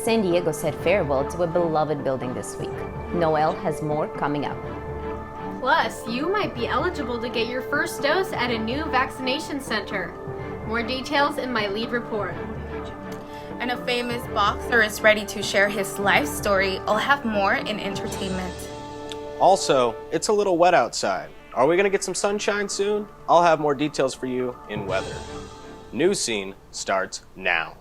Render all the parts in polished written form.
San Diego said farewell to a beloved building this week. Noelle has more coming up. Plus, you might be eligible to get your first dose at a new vaccination center. More details in my lead report. And a famous boxer is ready to share his life story. I'll have more in entertainment. Also, it's a little wet outside. Are we gonna get some sunshine soon? I'll have more details for you in weather. Newscene starts now.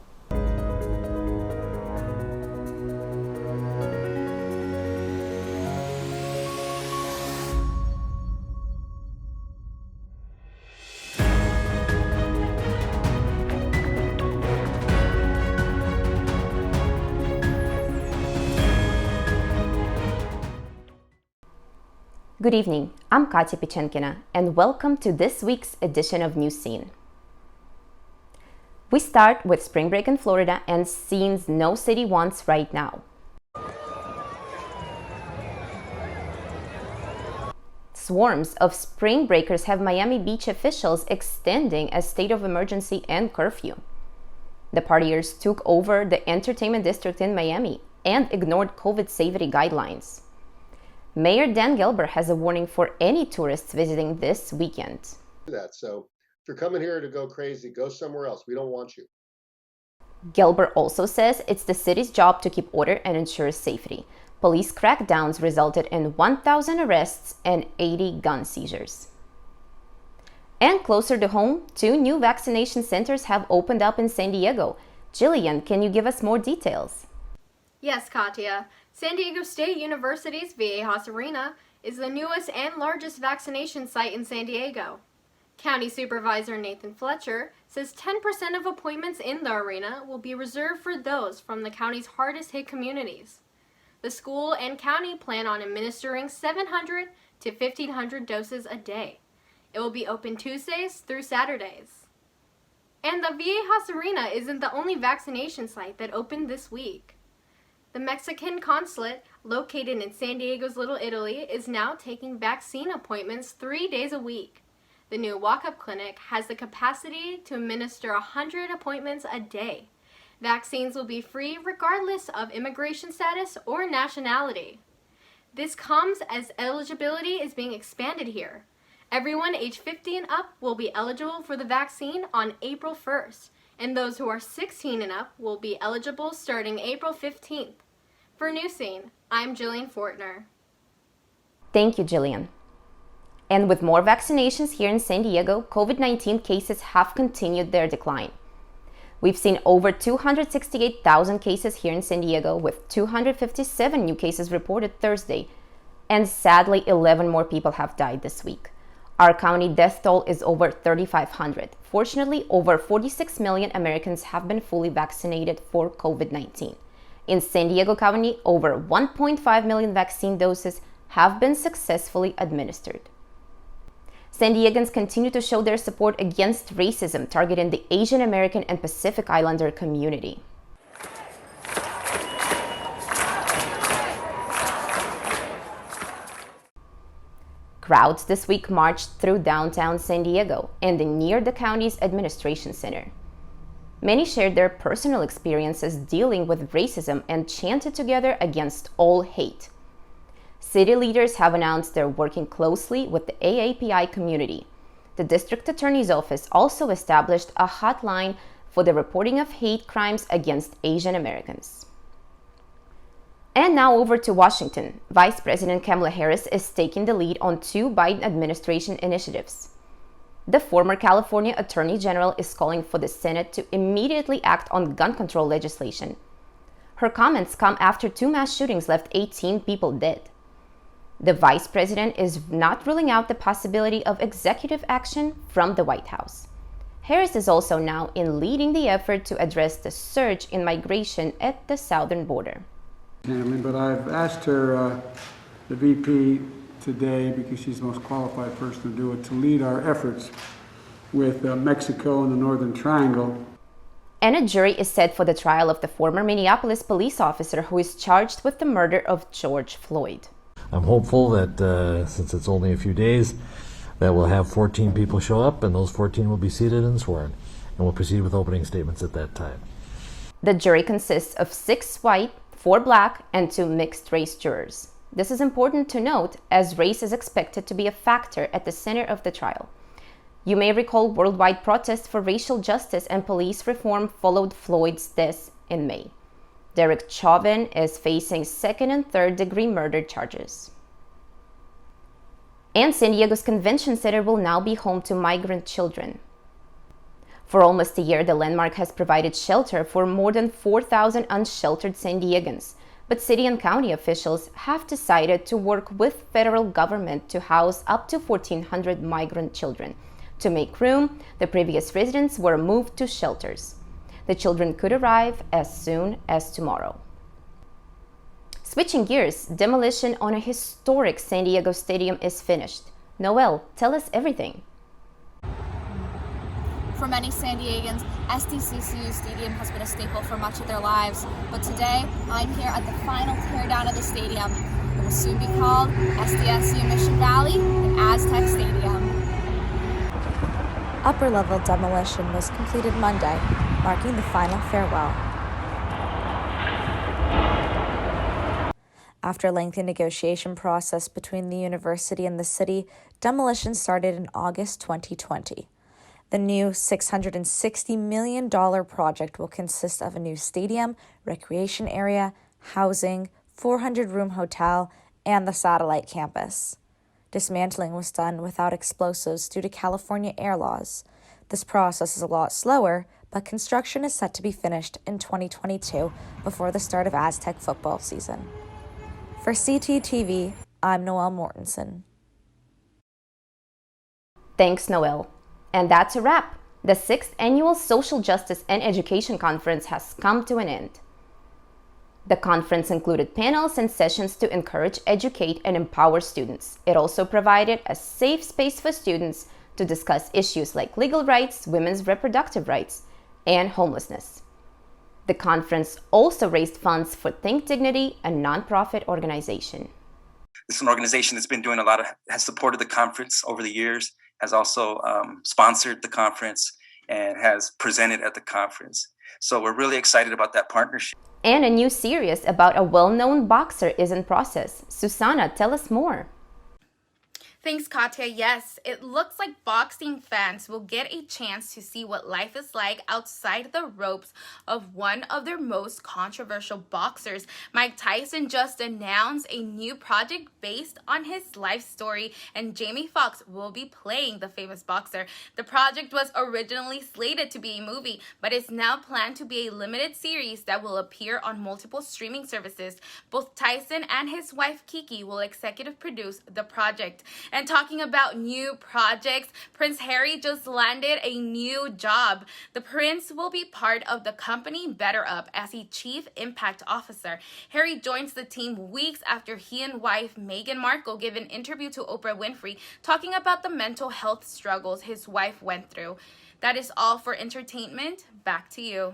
Good evening, I'm Katia Pechenkina, and welcome to this week's edition of Newscene. We start with spring break in Florida and scenes no city wants right now. Swarms of spring breakers have Miami Beach officials extending a state of emergency and curfew. The partiers took over the entertainment district in Miami and ignored COVID safety guidelines. Mayor Dan Gelber has a warning for any tourists visiting this weekend. So if you're coming here to go crazy, go somewhere else. We don't want you. Gelber also says it's the city's job to keep order and ensure safety. Police crackdowns resulted in 1,000 arrests and 80 gun seizures. And closer to home, 2 new vaccination centers have opened up in San Diego. Jillian, can you give us more details? Yes, Katia. San Diego State University's Viejas Arena is the newest and largest vaccination site in San Diego. County Supervisor Nathan Fletcher says 10% of appointments in the arena will be reserved for those from the county's hardest hit communities. The school and county plan on administering 700 to 1,500 doses a day. It will be open Tuesdays through Saturdays. And the Viejas Arena isn't the only vaccination site that opened this week. The Mexican consulate, located in San Diego's Little Italy, is now taking vaccine appointments 3 days a week. The new walk-up clinic has the capacity to administer 100 appointments a day. Vaccines will be free regardless of immigration status or nationality. This comes as eligibility is being expanded here. Everyone age 50 and up will be eligible for the vaccine on April 1st. And those who are 16 and up will be eligible starting April 15th. For Newscene, I'm Jillian Fortner. Thank you, Jillian. And with more vaccinations here in San Diego, COVID-19 cases have continued their decline. We've seen over 268,000 cases here in San Diego, with 257 new cases reported Thursday. And sadly, 11 more people have died this week. Our county death toll is over 3,500. Fortunately, over 46 million Americans have been fully vaccinated for COVID-19. In San Diego County, over 1.5 million vaccine doses have been successfully administered. San Diegans continue to show their support against racism targeting the Asian American and Pacific Islander community. Crowds this week marched through downtown San Diego and near the county's administration center. Many shared their personal experiences dealing with racism and chanted together against all hate. City leaders have announced they're working closely with the AAPI community. The district attorney's office also established a hotline for the reporting of hate crimes against Asian Americans. And now over to Washington. Vice President Kamala Harris is taking the lead on 2 Biden administration initiatives. The former California Attorney General is calling for the Senate to immediately act on gun control legislation. Her comments come after 2 mass shootings left 18 people dead. The vice president is not ruling out the possibility of executive action from the White House. Harris is also now in leading the effort to address the surge in migration at the southern border. But I've asked her, the VP today, because she's the most qualified person to do it, to lead our efforts with Mexico and the Northern Triangle. And a jury is set for the trial of the former Minneapolis police officer who is charged with the murder of George Floyd. I'm hopeful that since it's only a few days, that we'll have 14 people show up, and those 14 will be seated and sworn, and we'll proceed with opening statements at that time. The jury consists of 6 white, 4 black, and 2 mixed-race jurors. This is important to note, as race is expected to be a factor at the center of the trial. You may recall worldwide protests for racial justice and police reform followed Floyd's death in May. Derek Chauvin is facing 2nd and 3rd degree murder charges. And San Diego's Convention Center will now be home to migrant children. For almost a year, the landmark has provided shelter for more than 4,000 unsheltered San Diegans, but city and county officials have decided to work with federal government to house up to 1,400 migrant children. To make room, the previous residents were moved to shelters. The children could arrive as soon as tomorrow. Switching gears, demolition on a historic San Diego stadium is finished. Noelle, tell us everything. For many San Diegans, SDCCU Stadium has been a staple for much of their lives, but today I'm here at the final teardown of the stadium. It will soon be called SDSU Mission Valley and Aztec Stadium. Upper-level demolition was completed Monday, marking the final farewell. After a lengthy negotiation process between the university and the city, demolition started in August 2020. The new $660 million project will consist of a new stadium, recreation area, housing, 400-room hotel, and the satellite campus. Dismantling was done without explosives due to California air laws. This process is a lot slower, but construction is set to be finished in 2022 before the start of Aztec football season. For CTTV, I'm Noelle Mortensen. Thanks, Noelle. And that's a wrap. The 6th Annual Social Justice and Education Conference has come to an end. The conference included panels and sessions to encourage, educate, and empower students. It also provided a safe space for students to discuss issues like legal rights, women's reproductive rights, and homelessness. The conference also raised funds for Think Dignity, a nonprofit organization. This is an organization that's been doing has supported the conference over the years, has also sponsored the conference, and has presented at the conference. So we're really excited about that partnership. And a new series about a well-known boxer is in process. Susana, tell us more. Thanks, Katia. Yes, it looks like boxing fans will get a chance to see what life is like outside the ropes of one of their most controversial boxers. Mike Tyson just announced a new project based on his life story, and Jamie Foxx will be playing the famous boxer. The project was originally slated to be a movie, but is now planned to be a limited series that will appear on multiple streaming services. Both Tyson and his wife Kiki will executive produce the project. And talking about new projects, Prince Harry just landed a new job. The prince will be part of the company Better Up as a chief impact officer. Harry joins the team weeks after he and wife Meghan Markle gave an interview to Oprah Winfrey talking about the mental health struggles his wife went through. That is all for entertainment. Back to you.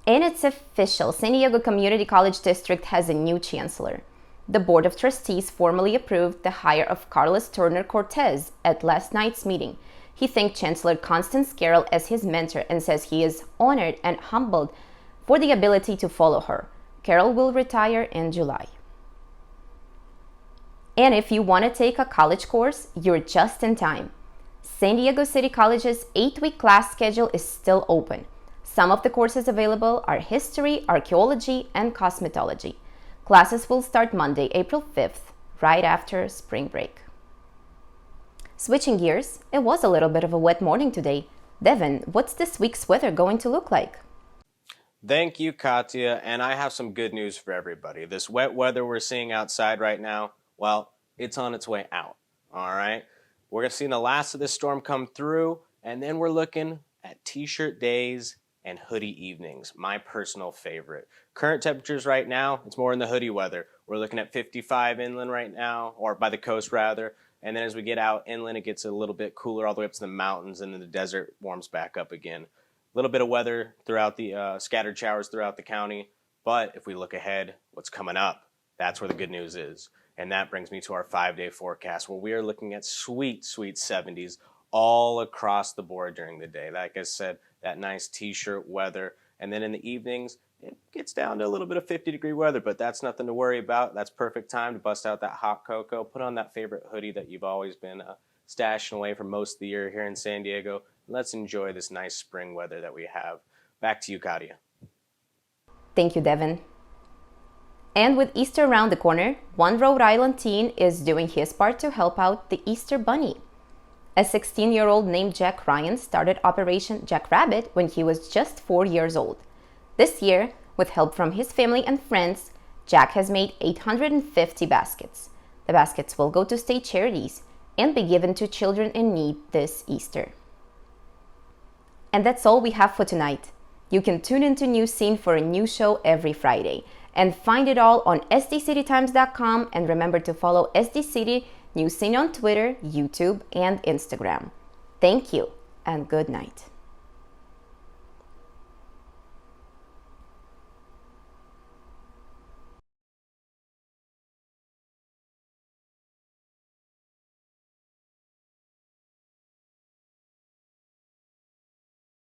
And it's official. San Diego Community College District has a new chancellor. The Board of Trustees formally approved the hire of Carlos Turner Cortez at last night's meeting. He thanked Chancellor Constance Carroll as his mentor and says he is honored and humbled for the ability to follow her. Carroll will retire in July. And if you want to take a college course, you're just in time. San Diego City College's 8-week class schedule is still open. Some of the courses available are history, archaeology, and cosmetology. Classes will start Monday, April 5th, right after spring break. Switching gears, it was a little bit of a wet morning today. Devon, what's this week's weather going to look like? Thank you, Katia, and I have some good news for everybody. This wet weather we're seeing outside right now, well, it's on its way out, all right? We're seeing the last of this storm come through, and then we're looking at t-shirt days and hoodie evenings, my personal favorite. Current temperatures right now, it's more in the hoodie weather. We're looking at 55 inland right now, or by the coast rather, and then as we get out inland, it gets a little bit cooler all the way up to the mountains, and then the desert warms back up again. A little bit of weather throughout the scattered showers throughout the county, but if we look ahead, what's coming up, that's where the good news is. And that brings me to our 5-day forecast, where we are looking at sweet, sweet 70s all across the board during the day. Like I said, that nice t-shirt weather, And then in the evenings, it gets down to a little bit of 50-degree weather, but that's nothing to worry about. That's perfect time to bust out that hot cocoa, put on that favorite hoodie that you've always been stashing away for most of the year here in San Diego. Let's enjoy this nice spring weather that we have. Back to you, Katia. Thank you, Devon. And with Easter around the corner, one Rhode Island teen is doing his part to help out the Easter Bunny. A 16-year-old named Jack Ryan started Operation Jack Rabbit when he was just 4 years old. This year, with help from his family and friends, Jack has made 850 baskets. The baskets will go to state charities and be given to children in need this Easter. And that's all we have for tonight. You can tune into Newscene for a new show every Friday and find it all on sdcitytimes.com, and remember to follow SD City Newscene on Twitter, YouTube, and Instagram. Thank you and good night.